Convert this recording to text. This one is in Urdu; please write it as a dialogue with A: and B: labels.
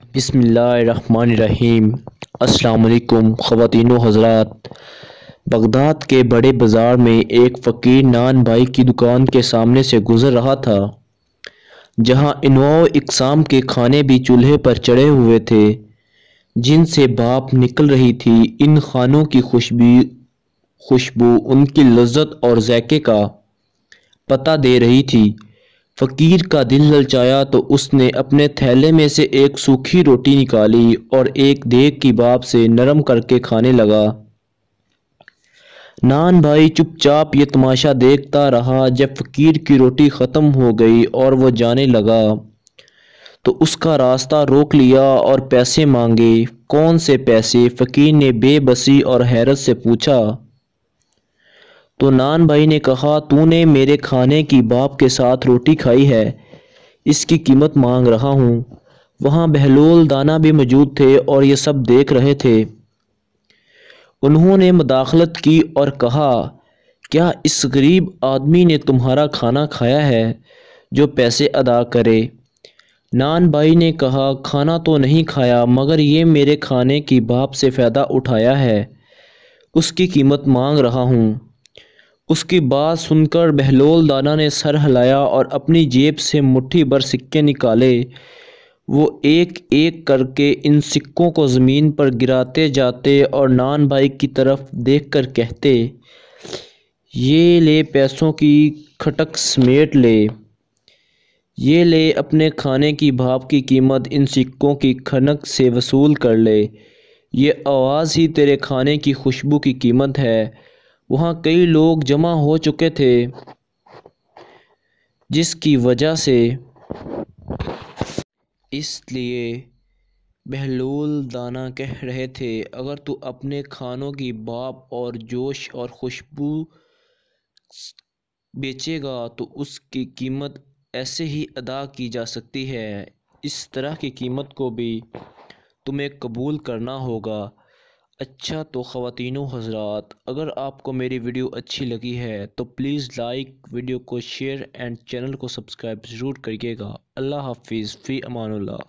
A: بسم اللہ الرحمن الرحیم۔ السلام علیکم خواتین و حضرات۔ بغداد کے بڑے بازار میں ایک فقیر نان بھائی کی دکان کے سامنے سے گزر رہا تھا، جہاں انواع و اقسام کے کھانے بھی چولہے پر چڑھے ہوئے تھے، جن سے بھاپ نکل رہی تھی۔ ان کھانوں کی خوشبو ان کی لذت اور ذائقے کا پتہ دے رہی تھی۔ فقیر کا دل للچایا تو اس نے اپنے تھیلے میں سے ایک سوکھی روٹی نکالی اور ایک دیگ کی بھاپ سے نرم کر کے کھانے لگا۔ نان بھائی چپ چاپ یہ تماشا دیکھتا رہا۔ جب فقیر کی روٹی ختم ہو گئی اور وہ جانے لگا تو اس کا راستہ روک لیا اور پیسے مانگے۔ کون سے پیسے؟ فقیر نے بے بسی اور حیرت سے پوچھا۔ تو نان بھائی نے کہا، تو نے میرے کھانے کی بھاپ کے ساتھ روٹی کھائی ہے، اس کی قیمت مانگ رہا ہوں۔ وہاں بہلول دانا بھی موجود تھے اور یہ سب دیکھ رہے تھے۔ انہوں نے مداخلت کی اور کہا، کیا اس غریب آدمی نے تمہارا کھانا کھایا ہے؟ جو پیسے ادا کرے۔ نان بھائی نے کہا، کھانا تو نہیں کھایا، مگر یہ میرے کھانے کی بھاپ سے فائدہ اٹھایا ہے، اس کی قیمت مانگ رہا ہوں۔ اس کی بات سن کر بہلول دانا نے سر ہلایا اور اپنی جیب سے مٹھی بھر سکے نکالے۔ وہ ایک ایک کر کے ان سکوں کو زمین پر گراتے جاتے اور نان بھائی کی طرف دیکھ کر کہتے، یہ لے پیسوں کی کھٹک سمیٹ لے۔ یہ لے اپنے کھانے کی بھاپ کی قیمت ان سکوں کی کھنک سے وصول کر لے۔ یہ آواز ہی تیرے کھانے کی خوشبو کی قیمت ہے۔ وہاں کئی لوگ جمع ہو چکے تھے، جس کی وجہ سے اس لیے بہلول دانا کہہ رہے تھے، اگر تو اپنے کھانوں کی بھاپ اور جوش اور خوشبو بیچے گا تو اس کی قیمت ایسے ہی ادا کی جا سکتی ہے۔ اس طرح کی قیمت کو بھی تمہیں قبول کرنا ہوگا۔ اچھا تو خواتین و حضرات، اگر آپ کو میری ویڈیو اچھی لگی ہے تو پلیز لائک ویڈیو کو، شیئر اینڈ چینل کو سبسکرائب ضرور کریے گا۔ اللہ حافظ، فی امان اللہ۔